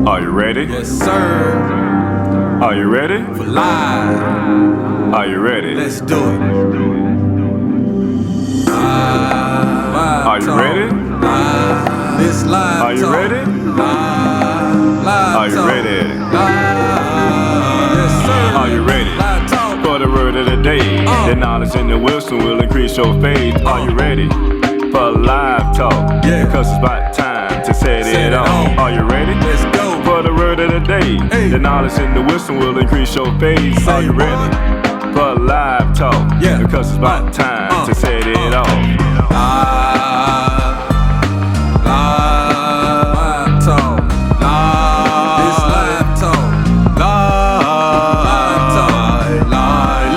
Are you ready? Yes, sir. Are you ready? For live. Are you ready? Let's do it. Are you ready? This live Are you talk. ready? Live Are you talk. ready? Yes, sir. Are you ready? Live talk. For the word of the day, the knowledge and the wisdom will increase your faith. Are you ready for live talk? Yeah. Because it's about time to set it on. Are you ready? Let's go. For the word of the day, the knowledge and the wisdom will increase your faith. Are you ready for live talk? Yeah. Because it's about time to set it off. Live talk. This live talk. Live talk.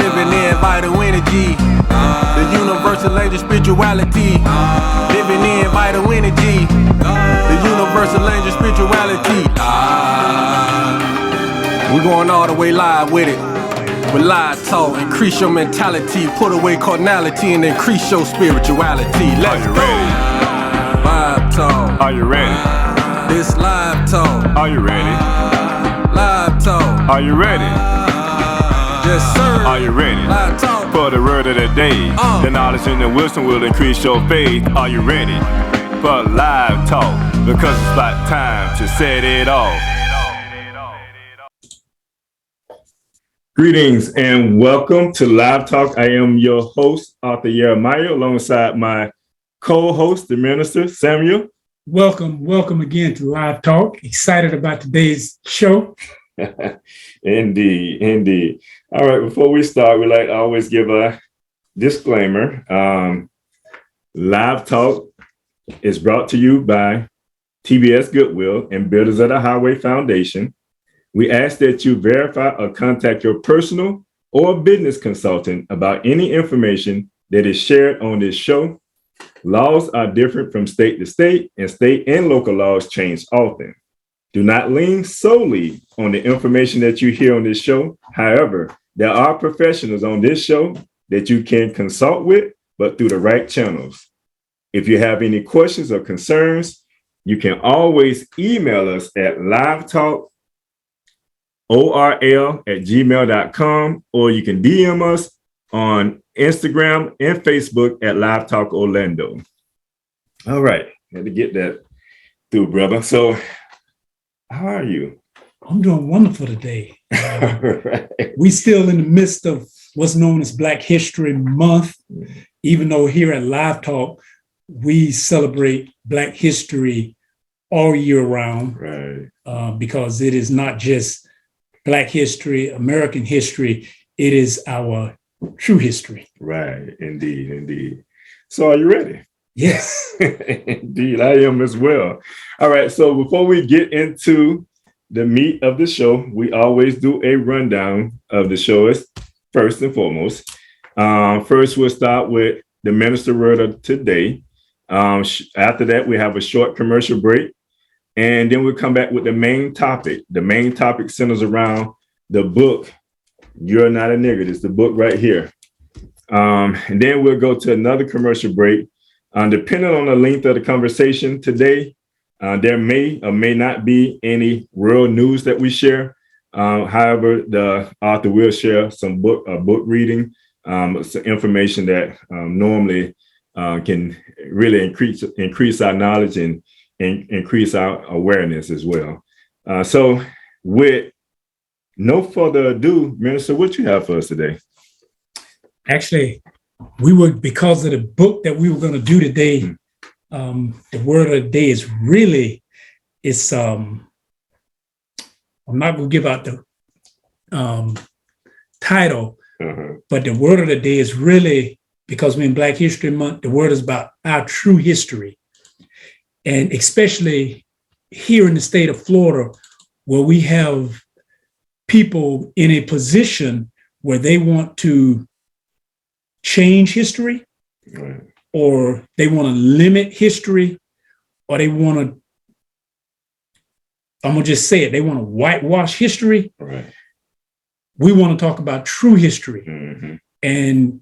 Living in vital energy. The universal language spirituality. Living in vital energy. The universal language spirituality. We're going all the way live with it. With live talk, increase your mentality, put away carnality and increase your spirituality. Let's Are you go. ready? Live talk. Are you ready? This live talk. Are you ready? Live talk. Are you ready? Yes, sir. Are you ready? Live talk. For the word of the day, the knowledge and the wisdom will increase your faith. Are you ready for live talk? Because it's about time to set it off. Greetings and welcome to Live Talk. I am your host, Arthur Jeremiah, alongside my co-host, the minister, Samuel. Welcome again to Live Talk. Excited about today's show. Indeed. All right, before we start, we like to always give a disclaimer. Live Talk is brought to you by TBS Goodwill and Builders of the Highway Foundation. We ask that you verify or contact your personal or business consultant about any information that is shared on this show. Laws are different from state to state, and state and local laws change often. Do not lean solely on the information that you hear on this show. However, there are professionals on this show that you can consult with, but through the right channels. If you have any questions or concerns, you can always email us at livetalkorl@gmail.com, or you can DM us on Instagram and Facebook at Live Talk Orlando. All right, had to get that through, brother. So, how are you? I'm doing wonderful today. Right. We still in the midst of what's known as Black History Month, even though here at Live Talk, we celebrate Black history all year round, Right. because it is not just Black history, American history, it is our true history. Right, indeed. So are you ready? Yes. Indeed, I am as well. All right, so before we get into the meat of the show, we always do a rundown of the show first and foremost. First, we'll start with the minister word of today. After that, we have a short commercial break. And then we'll come back with the main topic. The main topic centers around the book, You're Not a Nigger. It's the book right here. And then we'll go to another commercial break. Depending on the length of the conversation today, there may or may not be any real news that we share. However, the author will share some book reading, some information that normally can really increase our knowledge and increase our awareness as well. So with no further ado, Minister, what you have for us today? Actually, because of the book that we were going to do today, the word of the day is really, I'm not going to give out the title, but the word of the day is really, because we're in Black History Month, the word is about our true history. And especially here in the state of Florida, where we have people in a position where they want to change history, Right. or they want to limit history, or they want to, I'm going to just say it, they want to whitewash history. Right. We want to talk about true history. And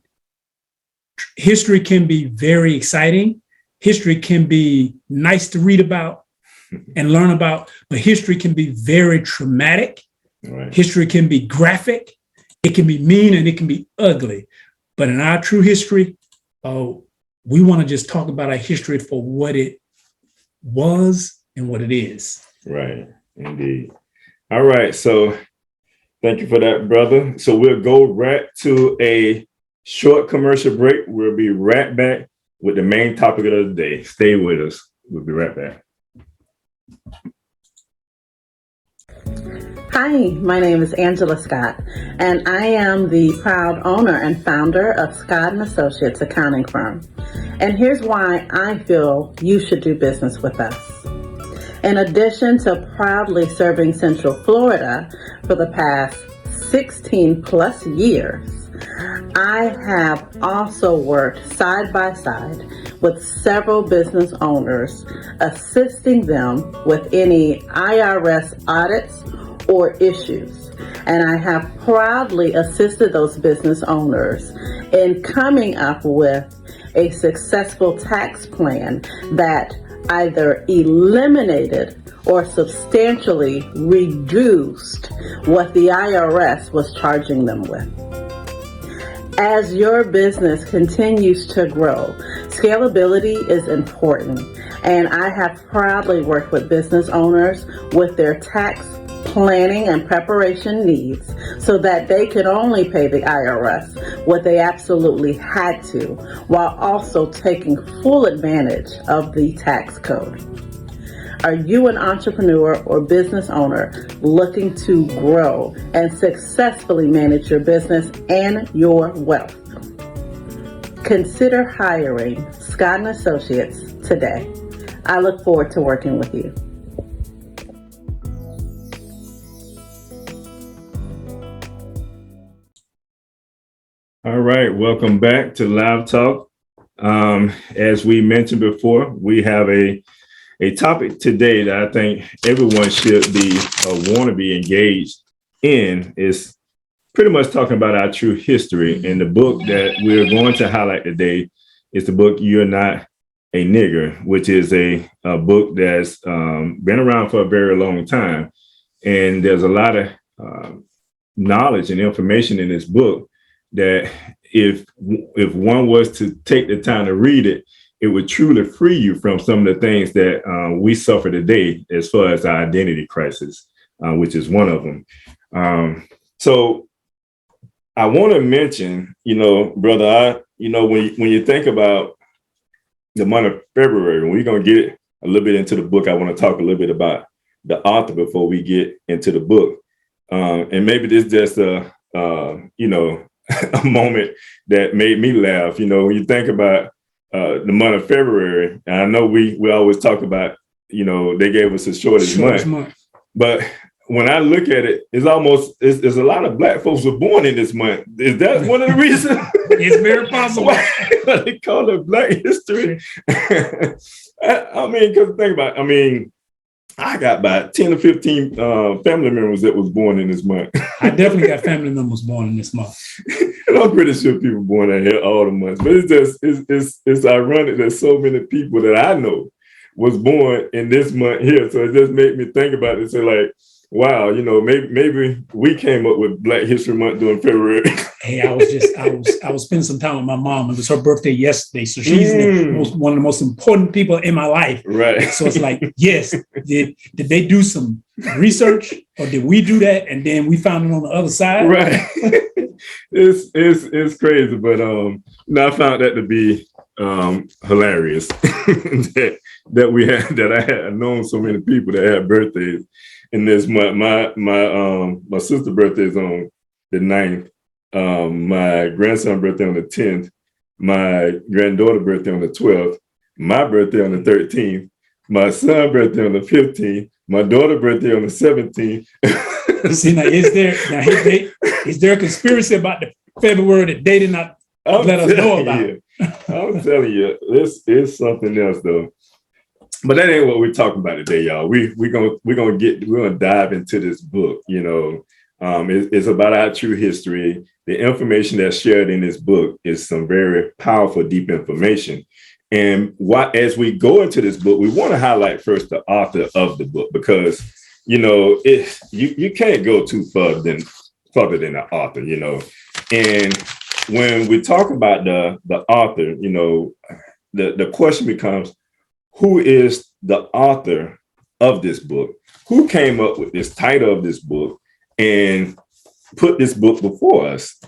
history can be very exciting. History can be nice to read about, and learn about, but history can be very traumatic. Right. History can be graphic. It can be mean and it can be ugly. But in our true history, we want to just talk about our history for what it was and what it is. Right. Indeed. All right. So thank you for that, brother. So we'll go right to a short commercial break. We'll be right back with the main topic of the day. Stay with us. We'll be right back. Hi, my name is Angela Scott, and I am the proud owner and founder of Scott & Associates accounting firm. And here's why I feel you should do business with us. In addition to proudly serving Central Florida for the past 16 plus years, I have also worked side by side with several business owners, assisting them with any IRS audits or issues. And I have proudly assisted those business owners in coming up with a successful tax plan that either eliminated or substantially reduced what the IRS was charging them with. As your business continues to grow, scalability is important, and I have proudly worked with business owners with their tax planning and preparation needs so that they could only pay the IRS what they absolutely had to, while also taking full advantage of the tax code. Are you an entrepreneur or business owner looking to grow and successfully manage your business and your wealth? Consider hiring Scott & Associates today. I look forward to working with you. All right, welcome back to Live Talk. As we mentioned before, we have a topic today that I think everyone should be want to be engaged in. Is pretty much talking about our true history. And the book that we're going to highlight today is the book "You're Not a Nigger," which is a book that's been around for a very long time. And there's a lot of knowledge and information in this book that if one was to take the time to read it, it would truly free you from some of the things that we suffer today as far as our identity crisis, which is one of them. So I want to mention, brother, when you think about the month of February, we're going to get a little bit into the book. I want to talk a little bit about the author before we get into the book. And maybe this is just a moment that made me laugh. When you think about the month of February, and I know we always talk about, they gave us the shortest month. But when I look at it, it's a lot of Black folks were born in this month. Is that one of the reasons? It's very possible. Why they call it Black History? Because think about it. I got about 10 or 15 family members that was born in this month. I definitely got family members born in this month. And I'm pretty sure people born out here all the months. But it's ironic that so many people that I know was born in this month here. So it just made me think about it and say, like, wow, maybe we came up with Black History Month during February. Hey, I was spending some time with my mom. It was her birthday yesterday, so she's one of the most important people in my life. Right. So it's like, yes, did they do some research, or did we do that and then we found it on the other side? Right. It's crazy, but I found that to be hilarious that I had known so many people that had birthdays in this month. My sister's birthday is on the 9th. My grandson's birthday on the 10th. My granddaughter's birthday on the 12th. My birthday on the 13th. My son's birthday on the 15th. My daughter's birthday on the 17th. See, now is there a conspiracy about the February that they did not let us know about? I'm telling you, this is something else though. But that ain't what we're talking about today, y'all. We're gonna dive into this book. It's about our true history. The information that's shared in this book is some very powerful, deep information. And as we go into this book, we want to highlight first the author of the book, because, you know, you can't go too further than the author, you know. And when we talk about the author, you know, the question becomes, who is the author of this book? Who came up with this title of this book and put this book before us?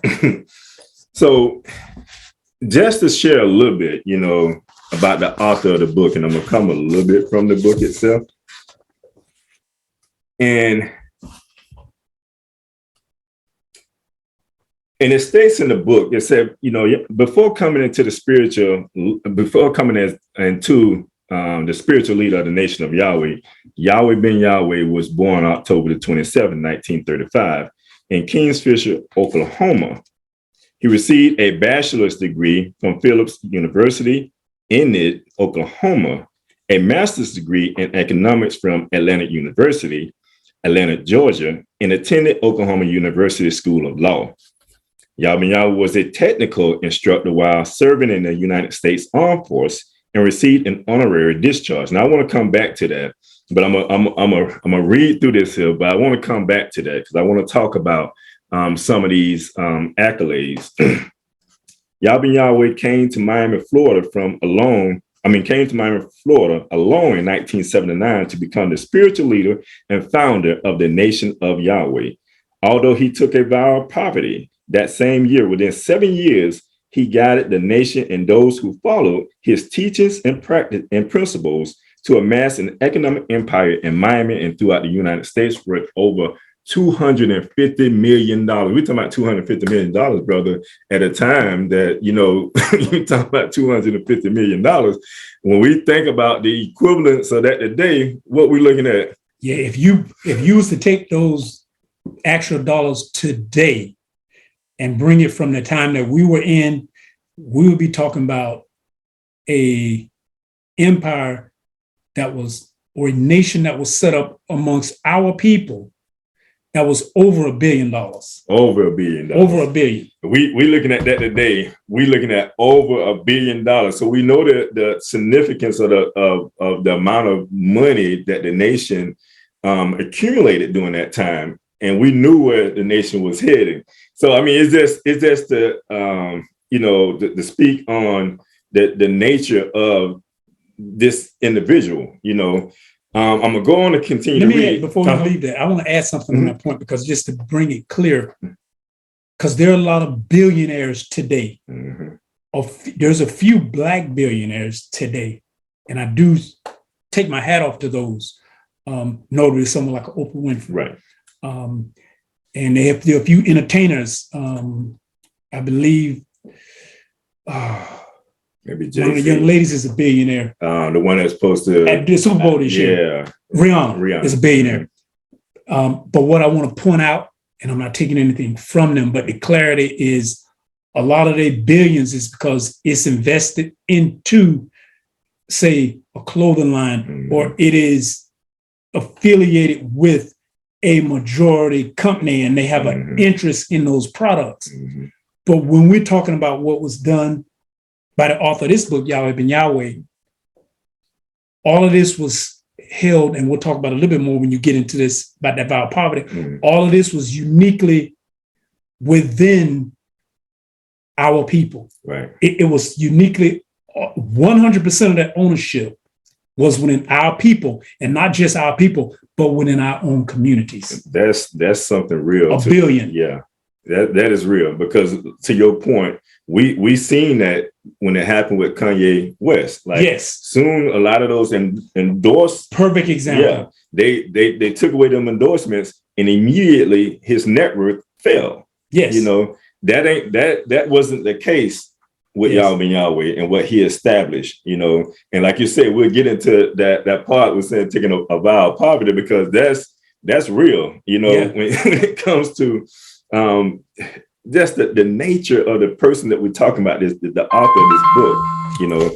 So just to share a little bit, you know, about the author of the book, and I'm gonna come a little bit from the book itself. And it states in the book, it said, you know, before coming into the spiritual leader of the nation of Yahweh, Yahweh ben Yahweh was born October the 27th, 1935, in Kingfisher, Oklahoma. He received a bachelor's degree from Phillips University in Oklahoma, a master's degree in economics from Atlantic University, Atlanta, Georgia, and attended Oklahoma University School of Law. Yahweh ben Yahweh was a technical instructor while serving in the United States Armed Force and received an honorary discharge. Now, I want to come back to that, but I'm gonna read through this here, but I want to come back to that because I want to talk about some of these accolades. Yahweh ben Yahweh came to Miami, Florida alone in 1979 to become the spiritual leader and founder of the Nation of Yahweh. Although he took a vow of poverty that same year, within 7 years, he guided the nation and those who followed his teachings and practice and principles to amass an economic empire in Miami and throughout the United States worth over $250 million. We're talking about $250 million, brother, at a time that, you know, you're talking about $250 million. When we think about the equivalence of that today, what we're looking at. Yeah, if you was to take those actual dollars today and bring it from the time that we were in, we would be talking about a empire or a nation that was set up amongst our people that was over $1 billion. Over $1 billion. Over $1 billion. We looking at that today. We looking at over $1 billion. So we know the significance of the amount of money that the nation accumulated during that time, and we knew where the nation was heading. So I mean, it's just to to speak on the nature of this individual. You know, I'm gonna go on to continue. Let me add, before we leave that, I want to add something on that point, because just to bring it clear, because there are a lot of billionaires today. There's a few Black billionaires today, and I do take my hat off to those. Notably, someone like Oprah Winfrey, right? And there are a few entertainers. I believe maybe one of the young ladies is a billionaire. The one that's supposed to at the Super Bowl this year. Yeah, Rihanna is a billionaire. But what I want to point out, and I'm not taking anything from them, but the clarity is a lot of their billions is because it's invested into, say, a clothing line, or it is affiliated with a majority company and they have an interest in those products. But when we're talking about what was done by the author of this book, Yahweh ben Yahweh, all of this was held, and we'll talk about a little bit more when you get into this about that vow of poverty. All of this was uniquely within our people. Right. It was uniquely 100% of that ownership was within our people, and not just our people, but within our own communities. That's something real. $1 billion. Yeah, that is real, because to your point, we seen that when it happened with Kanye West. Like, yes, soon a lot of those endorsed. Perfect example. Yeah, they took away them endorsements, and immediately his net worth fell. Yes, you know, that wasn't the case with Yahweh ben Yahweh and what he established, you know. And like you said, we'll get into that part with saying taking a vow of poverty, because that's real, you know, when it comes to just the nature of the person that we're talking about, is the author of this book, you know.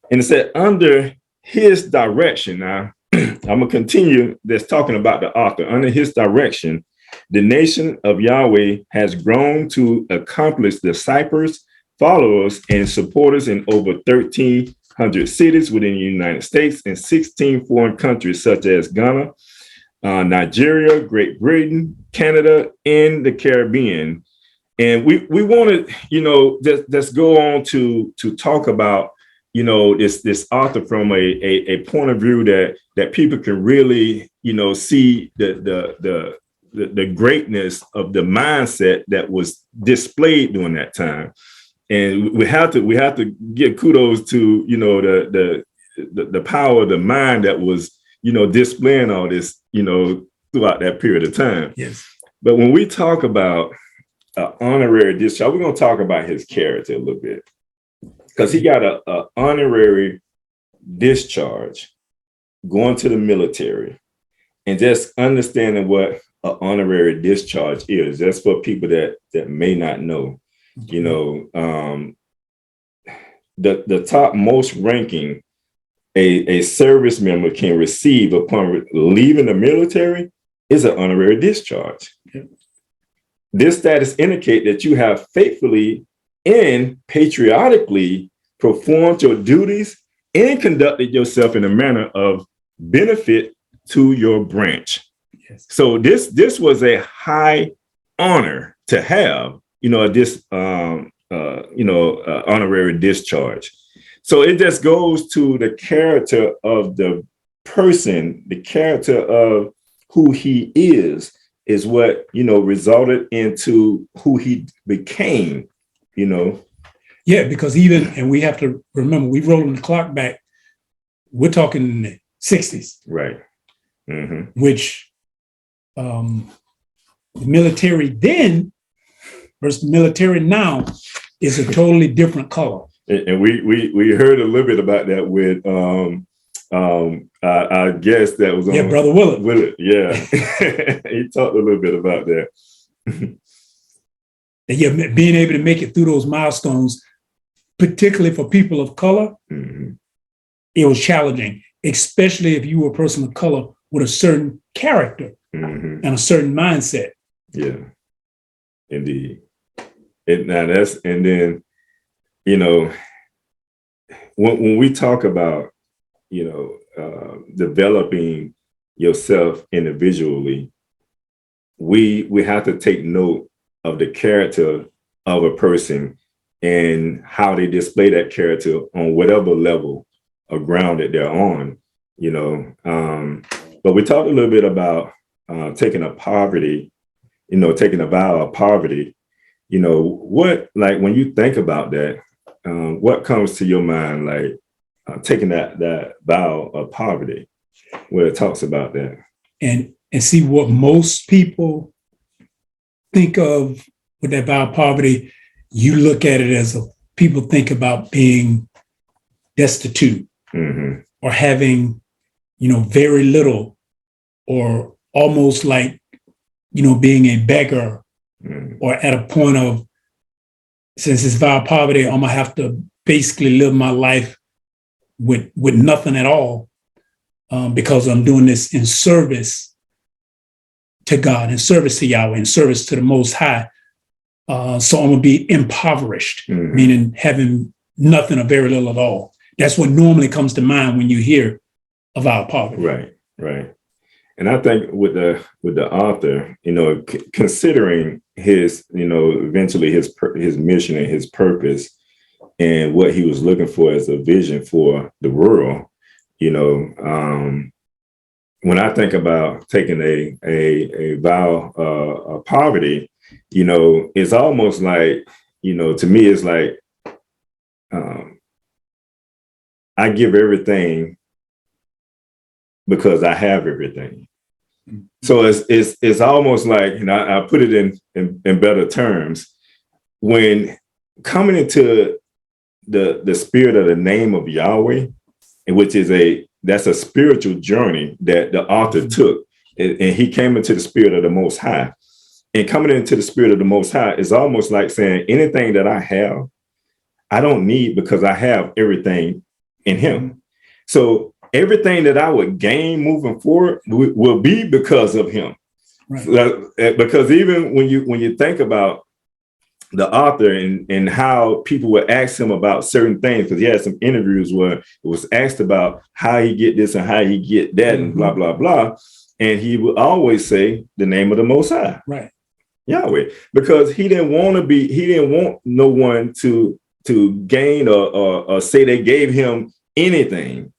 And it said, under his direction, now I'm gonna continue this talking about the author. Under his direction, the nation of Yahweh has grown to accomplish the ciphers, followers and supporters in over 1,300 cities within the United States and 16 foreign countries such as Ghana, Nigeria, Great Britain, Canada, and the Caribbean. And we want to, just go on to talk about, this author from a point of view that people can really, see the greatness of the mindset that was displayed during that time. And we have to give kudos to, the power of the mind that was, displaying all this, throughout that period of time. Yes. But when we talk about honorary discharge, we're going to talk about his character a little bit, because he got a honorary discharge going to the military, and just understanding what an honorary discharge is. That's for people that may not know. The top most ranking a service member can receive upon leaving the military is an honorary discharge. Yep. This status indicates that you have faithfully and patriotically performed your duties and conducted yourself in a manner of benefit to your branch. Yes. So this was a high honor to have, this honorary discharge. So it just goes to the character of the person, the character of who he is what, resulted into who he became, Yeah, because and we have to remember, we rolling the clock back, we're talking in the 60s. Right. Mm-hmm. Which the military then versus the military now is a totally different color. And we heard a little bit about that with our guest that was on. Brother Willard. Yeah. He talked a little bit about that. And being able to make it through those milestones, particularly for people of color, mm-hmm. It was challenging, especially if you were a person of color with a certain character mm-hmm. and a certain mindset. Yeah, indeed. And then, when we talk about, developing yourself individually, we have to take note of the character of a person and how they display that character on whatever level of ground that they're on, But we talked a little bit about taking a vow of poverty. What, like, when you think about that, what comes to your mind, like taking that vow of poverty, where it talks about that? And see what most people think of with that vow of poverty. You look at it as people think about being destitute, mm-hmm. or having, very little, or almost like, being a beggar, mm-hmm. or at a point of, since it's vow of poverty, I'm gonna have to basically live my life with nothing at all, because I'm doing this in service to God, in service to Yahweh, in service to the Most High. So I'm gonna be impoverished, mm-hmm. meaning having nothing or very little at all. That's what normally comes to mind when you hear of our poverty. Right. And I think with the author, considering his, eventually his mission and his purpose and what he was looking for as a vision for the world, when I think about taking a vow of poverty, it's almost like, to me, it's like, I give everything because I have everything. So it's almost like, I put it in better terms, when coming into the spirit of the name of Yahweh, which is that's a spiritual journey that the author took, and he came into the spirit of the Most High. And coming into the spirit of the Most High is almost like saying, anything that I have, I don't need, because I have everything in him. So everything that I would gain moving forward will be because of him. Right. Because even when you think about the author and how people would ask him about certain things, because he had some interviews where it was asked about how he get this and how he get that and blah, blah, blah. And he would always say the name of the Most High. Right. Yahweh, because he didn't want no one to gain or say they gave him anything.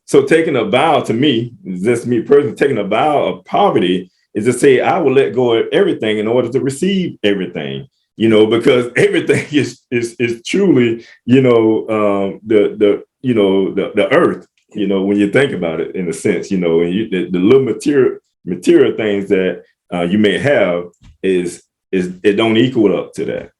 So taking a vow, to me, just me personally, taking a vow of poverty is to say, I will let go of everything in order to receive everything, because everything is truly, the earth, when you think about it in a sense, and the little material things that you may have is it don't equal up to that,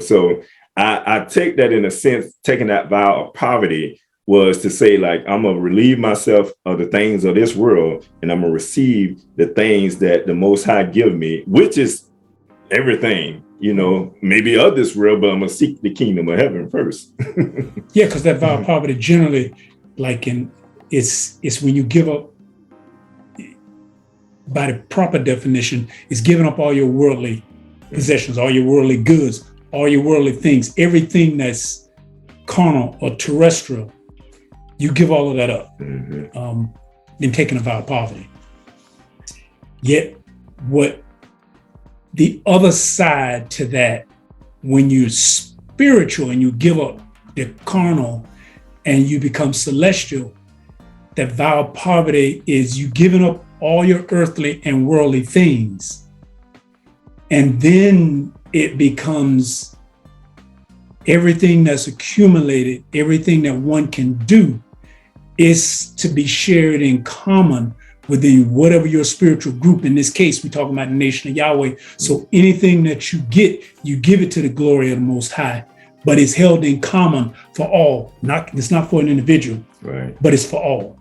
So I take that in a sense, taking that vow of poverty was to say, like, I'm going to relieve myself of the things of this world, and I'm going to receive the things that the Most High give me, which is everything, maybe of this world, but I'm going to seek the kingdom of heaven first. Yeah, because that vow of poverty generally, it's when you give up, by the proper definition, is giving up all your worldly possessions, all your worldly goods, all your worldly things, everything that's carnal or terrestrial. You give all of that up, in taking a vow of poverty. Yet, what the other side to that, when you're spiritual and you give up the carnal and you become celestial, that vow of poverty is you giving up all your earthly and worldly things. And then it becomes everything that's accumulated, everything that one can do is to be shared in common within whatever your spiritual group. In this case, we're talking about the nation of Yahweh. So anything that you get, you give it to the glory of the Most High, but it's held in common for all. It's not for an individual, right? But it's for all.